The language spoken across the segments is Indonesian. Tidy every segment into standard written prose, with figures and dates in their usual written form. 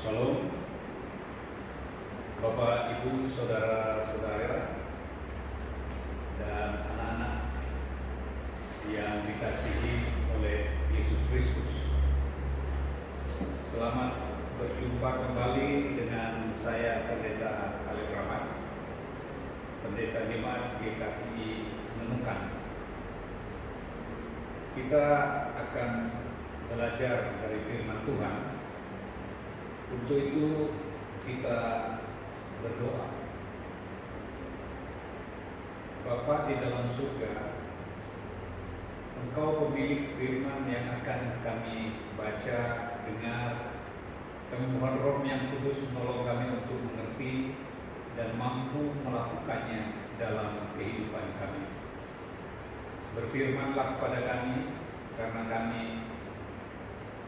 Shalom, Bapak, Ibu, Saudara-saudara, dan anak-anak yang dikasihi oleh Yesus Kristus. Selamat berjumpa kembali dengan saya, Pendeta Khalil Rahmat, Pendeta Jemaat GKI Menukan. Kita akan belajar dari firman Tuhan. Untuk itu kita berdoa. Bapa di dalam surga, Engkau pemilik firman yang akan kami baca, dengar, dan mohon Roh yang kudus menolong kami untuk mengerti dan mampu melakukannya dalam kehidupan kami. Berfirmanlah kepada kami, karena kami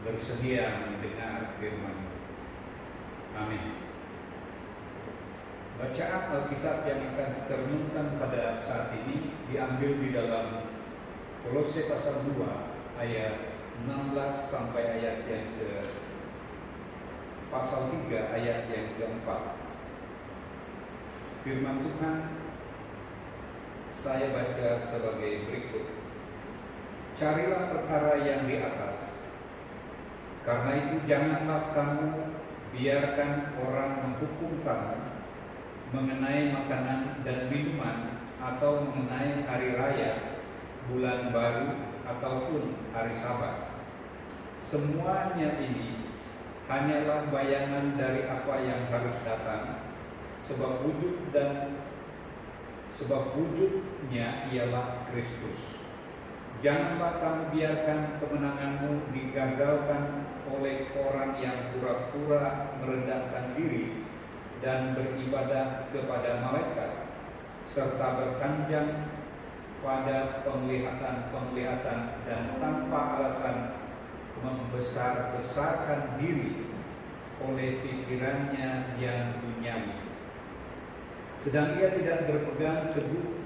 bersedia mendengar firman. Amin. Bacaan Alkitab yang akan kita renungkan pada saat ini diambil di dalam Kolose pasal 2 ayat 16 sampai ayat yang ke pasal 3 ayat yang keempat. Firman Tuhan saya baca sebagai berikut. Carilah perkara yang di atas. Karena itu janganlah kamu biarkan orang menghukum kamu mengenai makanan dan minuman, atau mengenai hari raya, bulan baru, ataupun hari Sabat. Semuanya ini hanyalah bayangan dari apa yang harus datang, sebab wujudnya ialah Kristus. Janganlah kamu biarkan kemenanganmu digagalkan oleh orang yang pura-pura merendahkan diri dan beribadah kepada malaikat, serta berkanjang pada penglihatan-penglihatan dan tanpa alasan membesar-besarkan diri oleh pikirannya yang duniawi. Sedang ia tidak berpegang teguh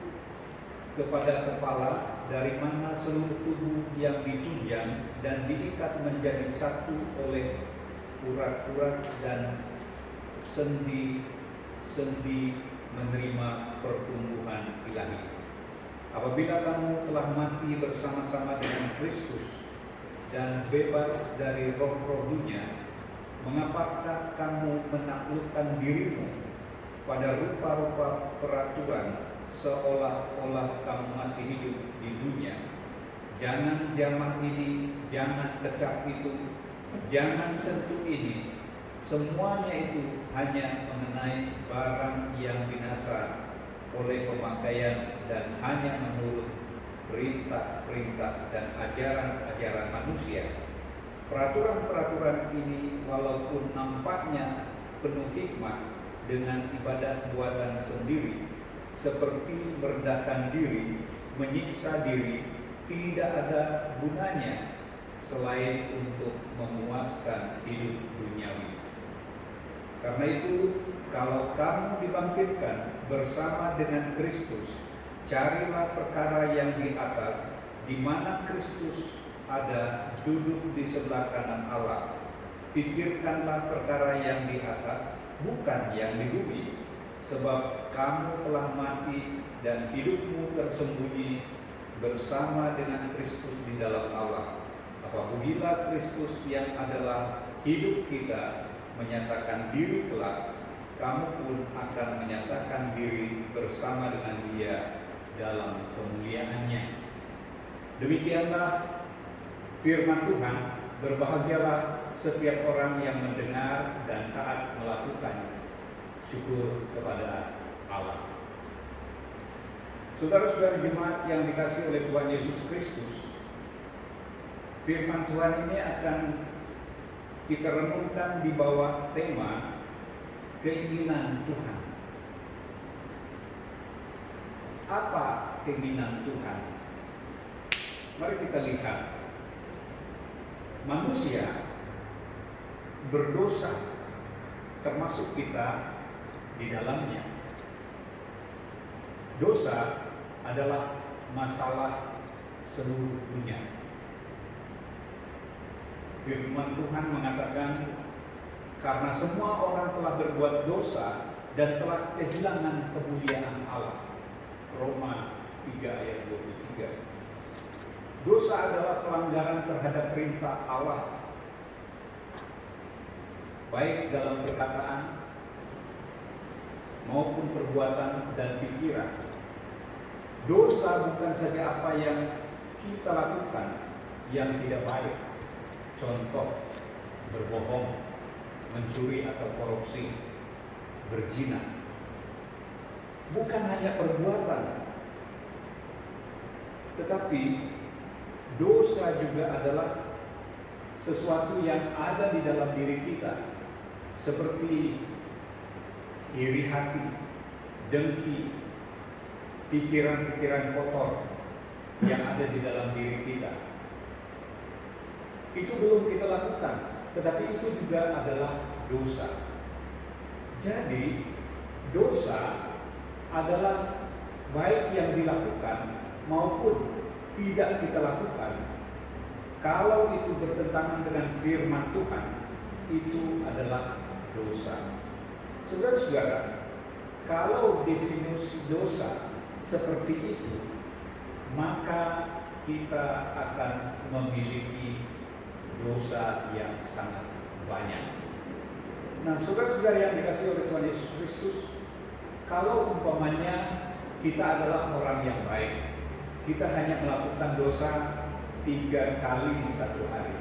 kepada kepala, dari mana seluruh tubuh yang ditunjang dan diikat menjadi satu oleh urat-urat dan sendi-sendi menerima pertumbuhan ilahi. Apabila kamu telah mati bersama-sama dengan Kristus dan bebas dari roh-roh dunia, mengapakah kamu menaklukkan dirimu pada rupa-rupa peraturan seolah-olah kamu masih hidup di dunia? Jangan jamah ini, jangan kecap itu, jangan sentuh ini. Semuanya itu hanya mengenai barang yang binasa oleh pemakaian dan hanya menurut perintah-perintah dan ajaran-ajaran manusia. Peraturan-peraturan ini walaupun nampaknya penuh hikmat, dengan ibadat buatan sendiri, seperti merendahkan diri, menyiksa diri, tidak ada gunanya selain untuk memuaskan hidup duniawi. Karena itu, kalau kamu dibangkitkan bersama dengan Kristus, carilah perkara yang di atas, di mana Kristus ada duduk di sebelah kanan Allah. Pikirkanlah perkara yang di atas, bukan yang di bumi, sebab kamu telah mati dan hidupmu tersembunyi bersama dengan Kristus di dalam Allah. Apabila Kristus yang adalah hidup kita menyatakan diri kelak, kamu pun akan menyatakan diri bersama dengan Dia dalam kemuliaannya. Demikianlah firman Tuhan. Berbahagialah setiap orang yang mendengar dan taat melakukannya. Syukur kepada Allah. Saudara-saudara jemaat yang dikasihi oleh Tuhan Yesus Kristus, firman Tuhan ini akan kita renungkan di bawah tema keinginan Tuhan. Apa keinginan Tuhan? Mari kita lihat. Manusia berdosa, termasuk kita di dalamnya. Dosa adalah masalah seluruh dunia. Firman Tuhan mengatakan karena semua orang telah berbuat dosa dan telah kehilangan kemuliaan Allah. Roma 3 ayat 23. Dosa adalah pelanggaran terhadap perintah Allah, baik dalam perkataan maupun perbuatan dan pikiran. Dosa bukan saja apa yang kita lakukan yang tidak baik, contoh berbohong, mencuri atau korupsi, berzina. Bukan hanya perbuatan, tetapi dosa juga adalah sesuatu yang ada di dalam diri kita, seperti iri hati, dengki, pikiran-pikiran kotor yang ada di dalam diri kita. Itu belum kita lakukan, tetapi itu juga adalah dosa. Jadi dosa adalah baik yang dilakukan maupun tidak kita lakukan. Kalau itu bertentangan dengan firman Tuhan, itu adalah dosa. Saudara-saudara, kalau definisi dosa seperti itu, maka kita akan memiliki dosa yang sangat banyak. Nah, saudara-saudara yang dikasihi oleh Tuhan Yesus Kristus, kalau umpamanya kita adalah orang yang baik, kita hanya melakukan dosa 3 kali di satu hari.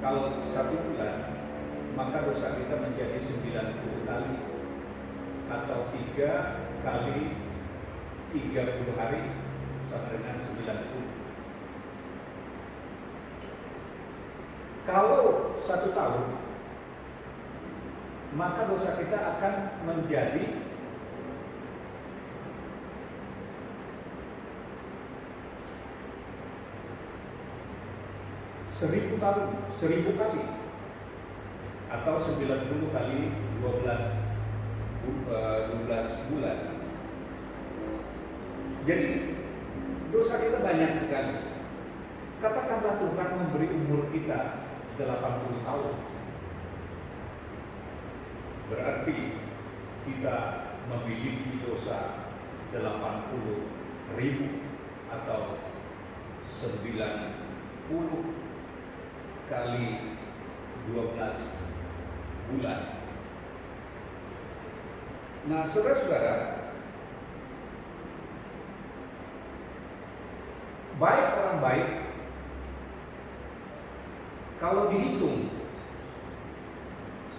Kalau 1 bulan, maka dosa kita menjadi 90 kali, atau 3 kali 30 hari sama dengan 90. Kalau 1 tahun, maka dosa kita akan menjadi 1000 tahun, 1000 kali, atau 90 kali 12 bulan. Jadi dosa kita banyak sekali. Katakanlah Tuhan memberi umur kita 80 tahun. Berarti kita memiliki dosa 80.000 atau 90 kali 12 bulan. Nah, saudara-saudara, baik orang baik, kalau dihitung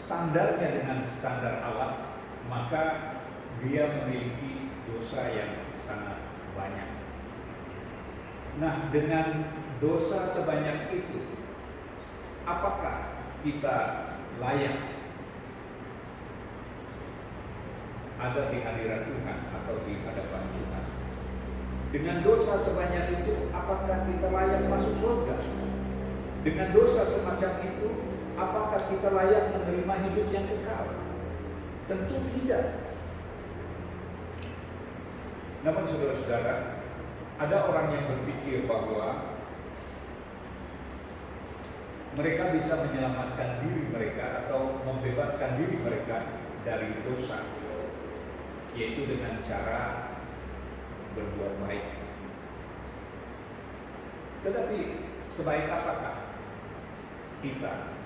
standarnya dengan standar Allah, maka dia memiliki dosa yang sangat banyak. Nah, dengan dosa sebanyak itu, apakah kita layak ada di hadirat Tuhan atau di hadapan Tuhan? Dengan dosa sebanyak itu, apakah kita layak masuk surga? Dengan dosa semacam itu, apakah kita layak menerima hidup yang kekal? Tentu tidak. Namun saudara-saudara, ada orang yang berpikir bahwa mereka bisa menyelamatkan diri mereka atau membebaskan diri mereka dari dosa, yaitu dengan cara berbuat baik. Tetapi sebaik apakah kita?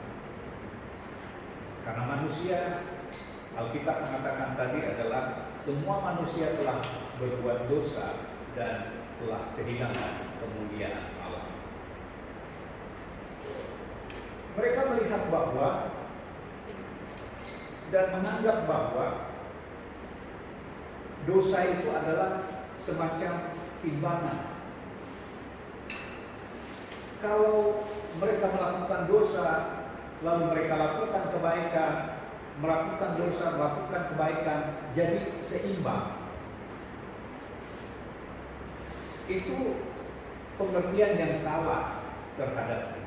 Karena manusia, Alkitab mengatakan tadi adalah semua manusia telah berbuat dosa dan telah kehilangan kemuliaan Allah. Mereka melihat bahwa dan menganggap bahwa dosa itu adalah semacam timbangan. Kalau mereka melakukan dosa, lalu mereka lakukan kebaikan, melakukan dosa, melakukan kebaikan, jadi seimbang. Itu pengertian yang salah terhadap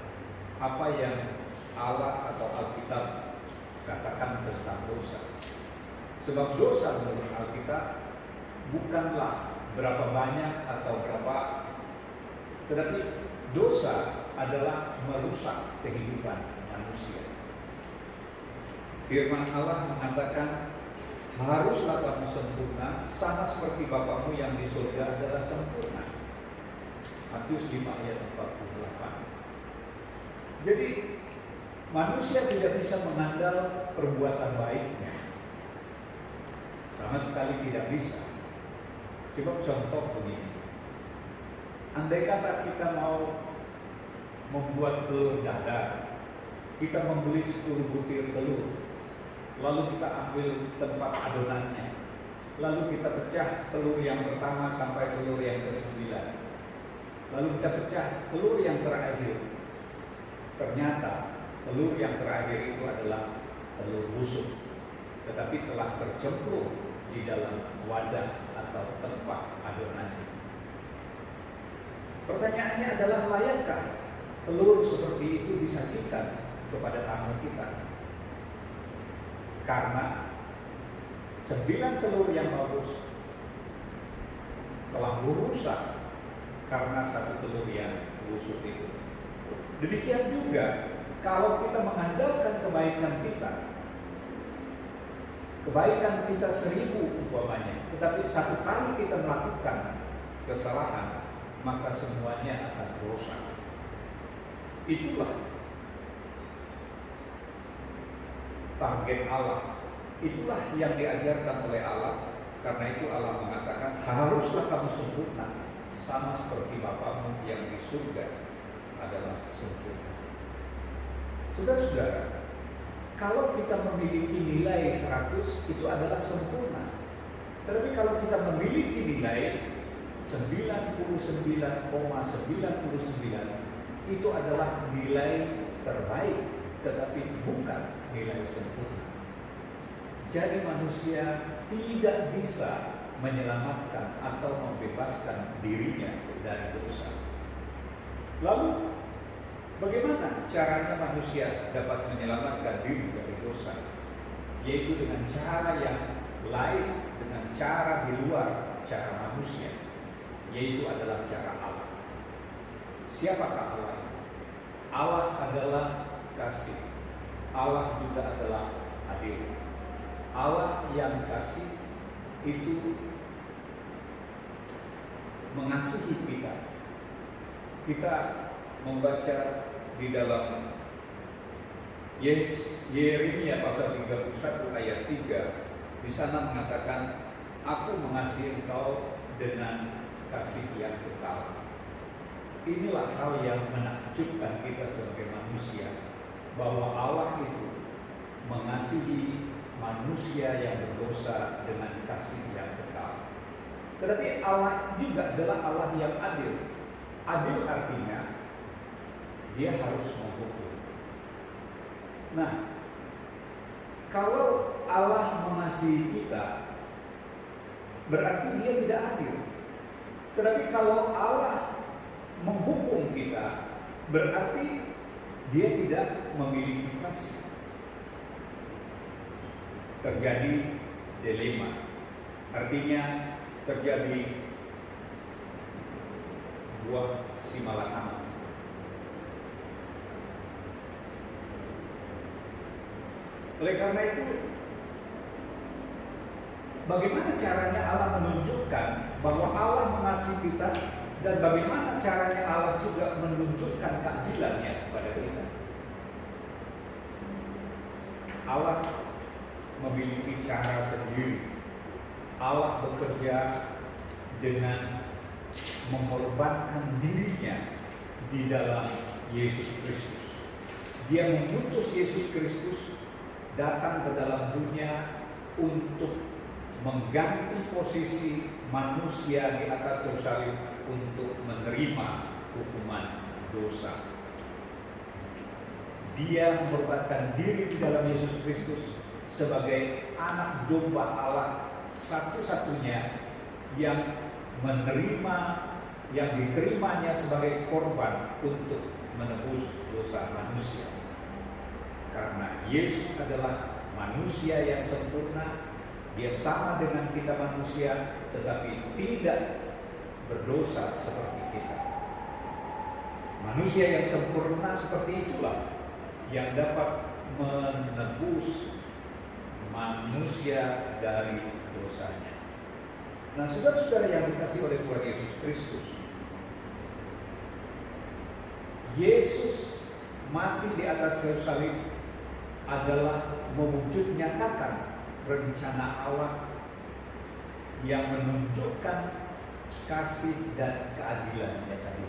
apa yang Allah atau Alkitab katakan tentang dosa. Sebab dosa menurut Alkitab bukanlah berapa banyak atau berapa, tetapi dosa adalah merusak kehidupan manusia. Firman Allah mengatakan, haruslah kamu sempurna sama seperti Bapamu yang di surga adalah sempurna. Matius 5 ayat 48. Jadi manusia tidak bisa mengandal perbuatan baiknya, sama sekali tidak bisa. Coba contoh begini, andai kata kita mau membuat telur dadar, kita membeli 10 butir telur, lalu kita ambil tempat adonannya, lalu kita pecah telur yang pertama sampai telur yang ke-9, lalu kita pecah telur yang terakhir. Ternyata telur yang terakhir itu adalah telur busuk, tetapi telah tercemplung di dalam wadah atau tempat adonannya. Pertanyaannya adalah, layakkah telur seperti itu disajikan kepada tamu kita? Karena 9 telur yang bagus telah rusak karena 1 telur yang busuk itu. Demikian juga kalau kita mengandalkan kebaikan kita 1000 umpamanya, tetapi 1 kali kita melakukan kesalahan, maka semuanya akan rusak. Itulah target Allah, itulah yang diajarkan oleh Allah. Karena itu Allah mengatakan, haruslah kamu sempurna sama seperti Bapamu yang di surga adalah sempurna. Saudara-saudara, kalau kita memiliki nilai 100 itu adalah sempurna. Tetapi kalau kita memiliki nilai 99,99 itu adalah nilai terbaik, tetapi bukan nilai sempurna. Jadi manusia tidak bisa menyelamatkan atau membebaskan dirinya dari dosa. Lalu bagaimana caranya manusia dapat menyelamatkan diri dari dosa? Yaitu dengan cara yang lain, dengan cara di luar cara manusia, yaitu adalah cara Allah. Siapakah Allah? Allah adalah kasih. Allah juga adalah adil. Allah yang kasih itu mengasihi kita. Kita membaca di dalam Yeremia pasal 31 ayat 3, di sana mengatakan, aku mengasihi engkau dengan kasih yang kekal. Inilah hal yang menakjubkan kita sebagai manusia, bahwa Allah itu mengasihi manusia yang berdosa dengan kasih yang kekal. Tetapi Allah juga adalah Allah yang adil. Adil artinya dia harus menghukum. Nah, kalau Allah mengasihi kita, berarti dia tidak adil. Tetapi kalau Allah menghukum kita, berarti dia tidak memiliki kasih. Terjadi dilema, artinya terjadi buah simalakama. Oleh karena itu, bagaimana caranya Allah menunjukkan bahwa Allah mengasihi kita, dan bagaimana caranya Allah juga menunjukkan keadilannya kepada kita? Allah memiliki cara sendiri. Allah bekerja dengan mengorbankan dirinya di dalam Yesus Kristus. Dia mengutus Yesus Kristus datang ke dalam dunia untuk mengganti posisi manusia di atas kayu salib untuk menerima hukuman dosa. Dia mengorbankan diri di dalam Yesus Kristus sebagai anak domba Allah, satu-satunya yang menerima, yang diterimanya sebagai korban untuk menebus dosa manusia. Karena Yesus adalah manusia yang sempurna, dia sama dengan kita manusia, tetapi tidak berdosa seperti kita. Manusia yang sempurna seperti itulah yang dapat menebus manusia dari dosanya. Nah, saudara-saudara yang dikasihi oleh Tuhan Yesus Kristus, Yesus mati di atas kayu salib adalah mewujud nyatakan rencana Allah yang menunjukkan kasih dan keadilannya tadi.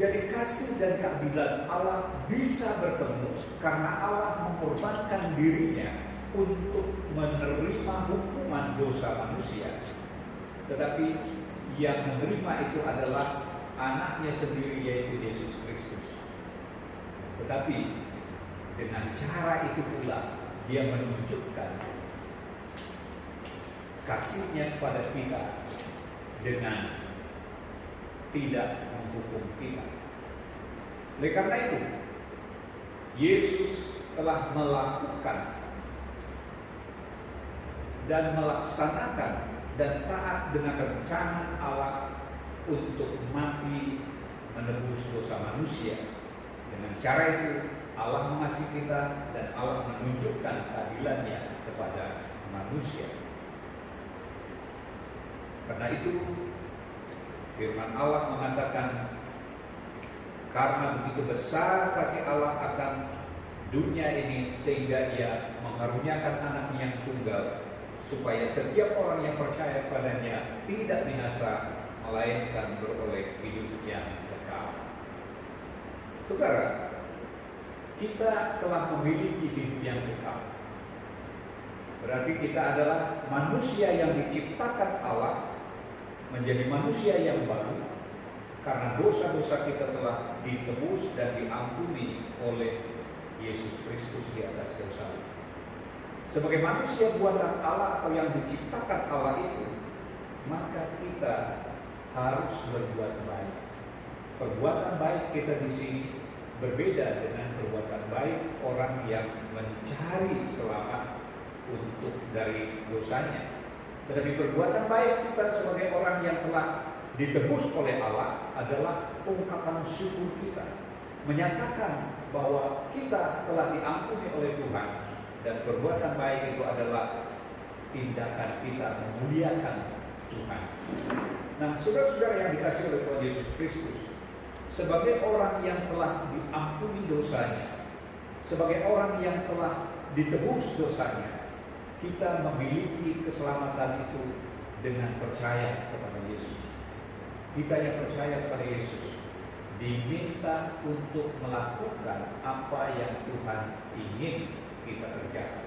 Jadi kasih dan keadilan Allah bisa bertemu karena Allah mengorbankan dirinya untuk menerima hukuman dosa manusia. Tetapi yang menerima itu adalah anaknya sendiri, yaitu Yesus Kristus. Tetapi dengan cara itu pula dia menunjukkan kasihnya kepada kita dengan tidak menghukum kita. Oleh karena itu, Yesus telah melakukan dan melaksanakan dan taat dengan rencana Allah untuk mati menebus dosa manusia. Dengan cara itu Allah mengasihi kita dan Allah menunjukkan keadilannya kepada manusia. Karena itu firman Allah mengatakan, karena begitu besar kasih Allah akan dunia ini sehingga ia mengaruniakan anaknya yang tunggal, supaya setiap orang yang percaya padanya tidak binasa, melainkan beroleh hidup yang kekal. Saudara, kita telah memiliki hidup yang kekal. Berarti kita adalah manusia yang diciptakan Allah menjadi manusia yang baru karena dosa-dosa kita telah ditebus dan diampuni oleh Yesus Kristus di atas kayu salib. Sebagai manusia buatan Allah atau yang diciptakan Allah itu, maka kita harus berbuat baik. Perbuatan baik kita di sini berbeda dengan perbuatan baik orang yang mencari selamat untuk dari dosanya. Tetapi perbuatan baik kita sebagai orang yang telah ditebus oleh Allah adalah ungkapan syukur kita, menyatakan bahwa kita telah diampuni oleh Tuhan, dan perbuatan baik itu adalah tindakan kita memuliakan Tuhan. Nah, saudara-saudara yang dikasihi oleh Tuhan Yesus Kristus, sebagai orang yang telah diampuni dosanya, sebagai orang yang telah ditebus dosanya, kita memiliki keselamatan itu dengan percaya kepada Yesus. Kita yang percaya kepada Yesus diminta untuk melakukan apa yang Tuhan ingin kita kerjakan.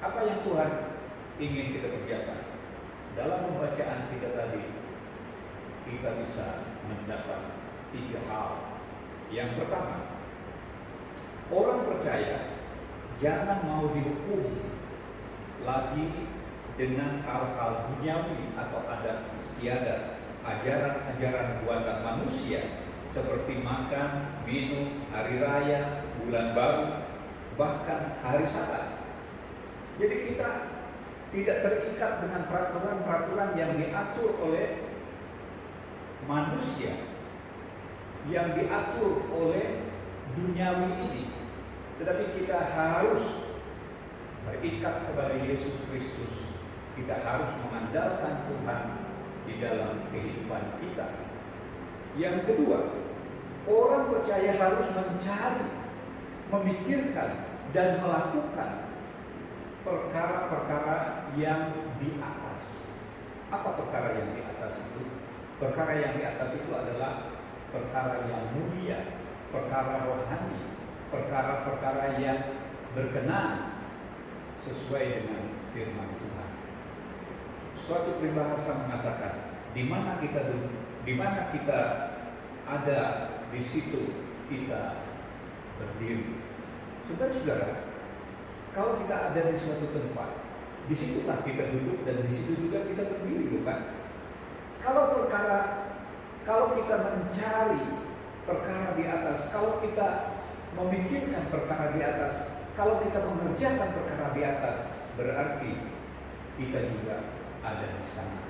Apa yang Tuhan ingin kita kerjakan? Dalam pembacaan kita tadi, kita bisa mendapat 3 hal. Yang pertama, orang percaya jangan mau dihukum lagi dengan hal-hal duniawi atau adat istiadat, ajaran-ajaran buatan manusia seperti makan, minum, hari raya, bulan baru, bahkan hari Sabat. Jadi kita tidak terikat dengan peraturan-peraturan yang diatur oleh manusia, yang diatur oleh duniawi ini. Tetapi kita harus berikat kepada Yesus Kristus. Kita harus mengandalkan Tuhan di dalam kehidupan kita. Yang kedua, orang percaya harus mencari, memikirkan, dan melakukan perkara-perkara yang di atas. Apa perkara yang di atas itu? Perkara yang di atas itu adalah perkara yang mulia, perkara rohani, perkara-perkara yang berkenan sesuai dengan firman Tuhan. Suatu peribahasa mengatakan, di mana kita ada, di situ kita berdiri. Saudara-saudara, kalau kita ada di suatu tempat, di situlah kita duduk dan di situ juga kita berdiri, bukan? Kalau kita mencari perkara di atas, kalau kita memikirkan perkara di atas, kalau kita mengerjakan perkara di atas, berarti kita juga ada di sana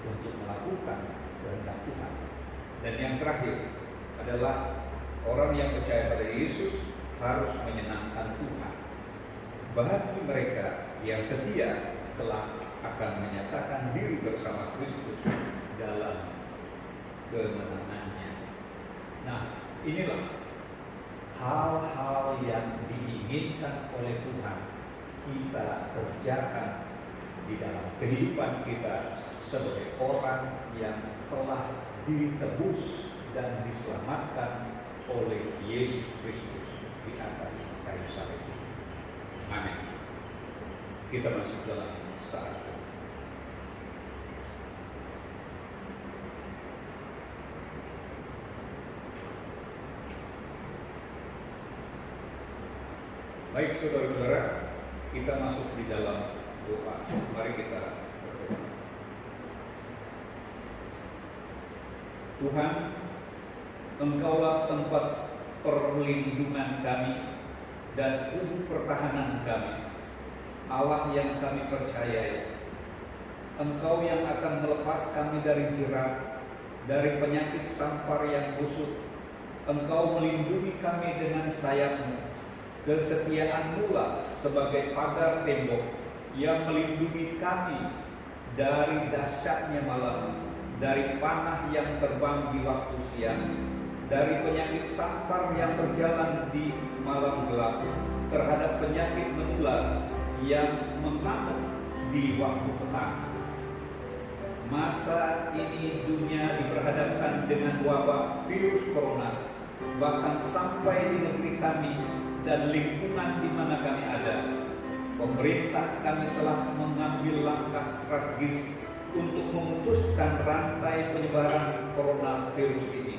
untuk melakukan kehendak Tuhan. Dan yang terakhir adalah orang yang percaya pada Yesus harus menyenangkan Tuhan. bagi mereka yang setia kelak akan menyatakan diri bersama Kristus dalam kemenangannya. Nah, inilah hal-hal yang diinginkan oleh Tuhan kita kerjakan di dalam kehidupan kita sebagai orang yang telah ditebus dan diselamatkan oleh Yesus Kristus di atas kayu salib. Amin. Kita masuk dalam saat itu. Baik saudara-saudara, kita masuk di dalam doa. Mari kita berdoa. Tuhan, Engkaulah tempat perlindungan kami dan tubuh pertahanan kami, Allah yang kami percayai. Engkau yang akan melepas kami dari jerat, dari penyakit sampar yang busuk. Engkau melindungi kami dengan sayap-Mu. Kesetiaan-Mu lah sebagai pagar tembok yang melindungi kami dari dahsyatnya malam, dari panah yang terbang di waktu siang, dari penyakit sampar yang berjalan di malam gelap, terhadap penyakit menular yang mengamuk di waktu petang. Masa ini dunia diperhadapkan dengan wabah virus corona, bahkan sampai di negeri kami dan lingkungan di mana kami ada. Pemerintah kami telah mengambil langkah strategis untuk memutuskan rantai penyebaran coronavirus ini.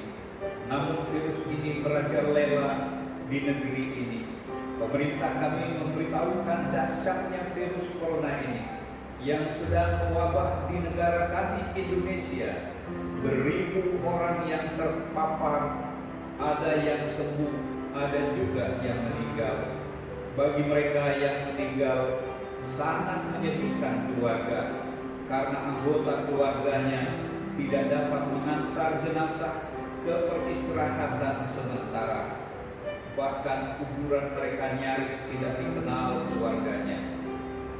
Namun virus ini merajalela di negeri ini. Pemerintah kami memberitahukan dahsyatnya virus corona ini yang sedang mewabah di negara kami Indonesia. Beribu orang yang terpapar, ada yang sembuh, ada juga yang meninggal. Bagi mereka yang meninggal, sangat menyedihkan keluarga karena anggota keluarganya tidak dapat mengantar jenazah ke peristirahatan sementara. Bahkan kuburan mereka nyaris tidak dikenal keluarganya.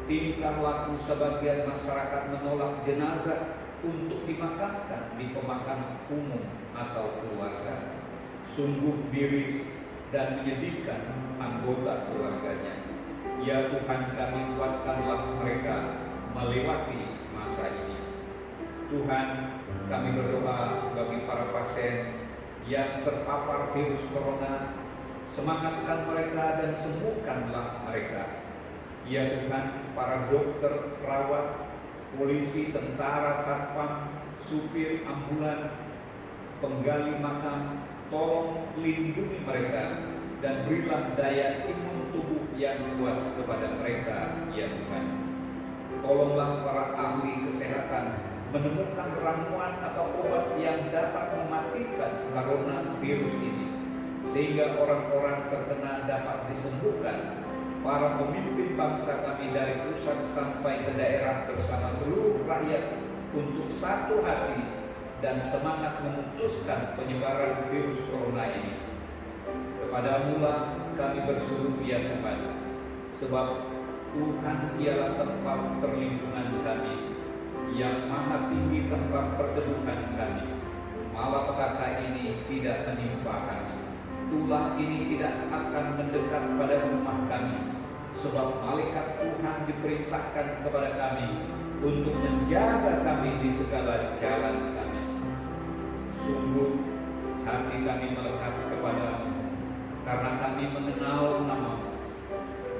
Tingkah laku sebagian masyarakat menolak jenazah untuk dimakamkan di pemakaman umum atau keluarga. Sungguh miris dan menyedihkan anggota keluarganya. Ya Tuhan, kami kuatkanlah mereka melewati masa ini. Tuhan, kami berdoa bagi para pasien yang terpapar virus corona. Semangatkan mereka dan sembuhkanlah mereka. Ya Tuhan, para dokter, perawat, polisi, tentara, satpam, supir ambulan, penggali makam, tolong lindungi mereka dan berilah daya imun tubuh yang kuat kepada mereka, ya Tuhan. Tolonglah para ahli kesehatan menemukan ramuan atau obat yang dapat mematikan coronavirus ini, sehingga orang-orang terkena dapat disembuhkan. Para pemimpin bangsa kami dari pusat sampai ke daerah bersama seluruh rakyat untuk satu hati dan semangat memutuskan penyebaran virus corona ini. Kepadamu lah kami berseru, ya Tuhan, sebab Tuhan ialah tempat perlindungan kami, yang maha tinggi tempat perteduhan kami. Malapetaka ini tidak menimpa kami, ulah ini tidak akan mendekat pada rumah kami, sebab malaikat Tuhan diperintahkan kepada kami untuk menjaga kami di segala jalan kami. Sungguh hati kami melekat kepadamu, karena kami mengenal namamu.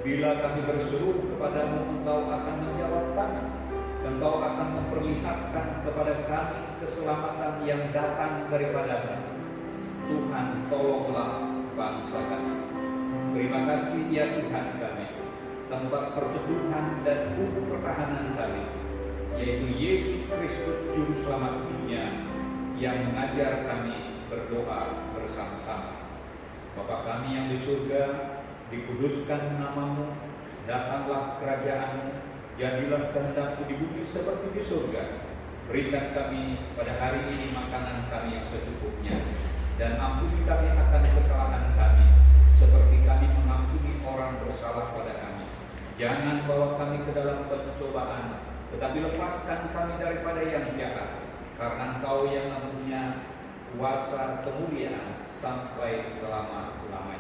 Bila kami berseru kepadamu, Engkau akan menjawab kami. Engkau akan memperlihatkan kepada kami keselamatan yang datang daripadamu. Tuhan, tolonglah bangsa kami. Terima kasih ya Tuhan kami, tempat perteduhan dan tubuh pertahanan kami, yaitu Yesus Kristus Juru Selamat dunia, yang mengajar kami berdoa bersama-sama. Bapa kami yang di surga, dikuduskan namamu, datanglah kerajaan-Mu, jadilah kehendak-Mu di bumi seperti di surga. Berikan kami pada hari ini makanan kami yang secukupnya, dan ampuni kami akan kesalahan kami, seperti kami mengampuni orang bersalah pada kami. Jangan bawa kami ke dalam pencobaan, tetapi lepaskan kami daripada yang jahat. Karena Engkau yang mempunyai kuasa kemuliaan sampai selama-lamanya.